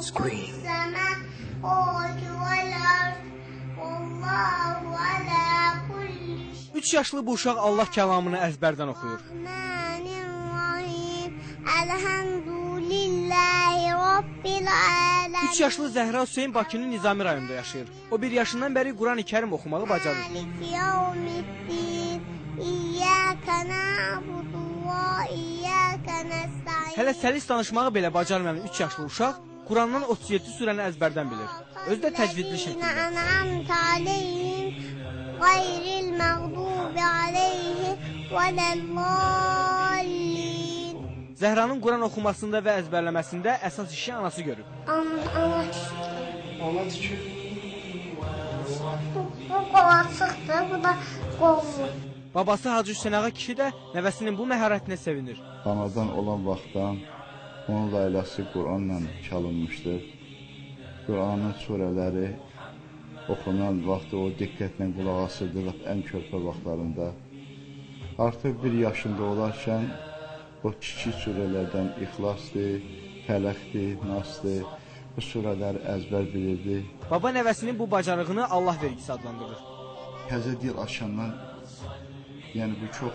Scream. 3 yaşlı bu uşaq Allah kəlamını əzbərdən oxuyur. 3 yaşlı Zəhra Hüseyin Bakının Nizami rayonunda yaşayır. O 1 yaşından bəri Quran-ı Kərim oxumağı bacarır. Hələ səlis danışmağı belə bacarmayan 3 yaşlı uşaq Qurandan 37 surəni əzbərdən bilir. Özü də təcvidli şəkildə. Zəhranın Quran oxumasında və əzbərləməsində əsas işi anası görüb. Ana tükür. Bu qolasıqdır, bu da qovlu. Babası Hacı Hüseyin Ağa kişi də nəvəsinin bu məharətinə sevinir. Anadan olan vaxtdan onun layləsi Quranla çalınmışdır. Quranın surələri oxunan vaxtı o diqqətlə qulaq asırdı ən körpə vaxtlarında. Artıq 1 yaşında olarkən o kiçik surələrdən İxlasdır, Fələqdir, Nasdır, bu surələri əzbər bilirdi. Baba nəvəsinin bu bacarığını Allah vergisi adlandırır. Təzə dil açandan, yəni bu çox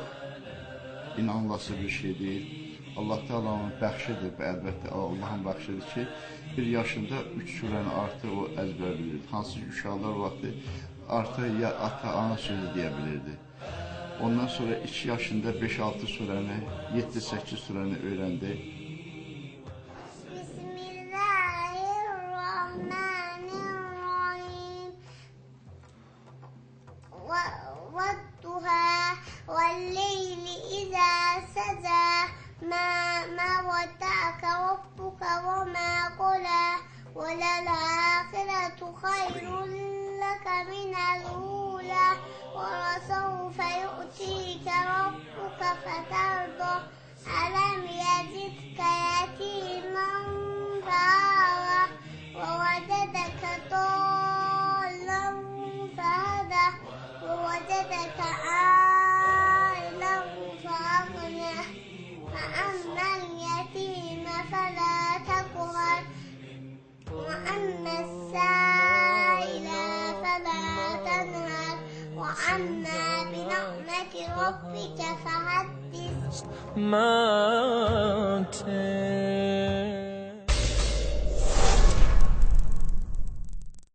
inanılası bir şey deyil. Allah Taala'nın bəxşidir, əlbəttə Allahın bəxşidir ki, 1 yaşında 3 surəni artıq o əzbər bilirdi. Hansı ki, uşaqlar vaxtı artıq ya ata, ana sözü deyə bilirdi. Ondan sonra 2 yaşında 5-6 surəni, 7-8 surəni öyrəndi. Bismillahirrahmanirrahim. Vadduha velleyli izâ sezâ ma vadda'aka rabbuka ve ma qala ve lel âhiretu hayrun leke minel ûlâ ve lesawfe yu'tika rabbuka feterda alam yezidke yetimen fa'âva ve vecedeke dâllen fehedâ ve vecedeke âilen feaghnâ فأما اليتيم فلا تقهر وأما السائل فلا تنهر وأما بنعمة ربك فحدث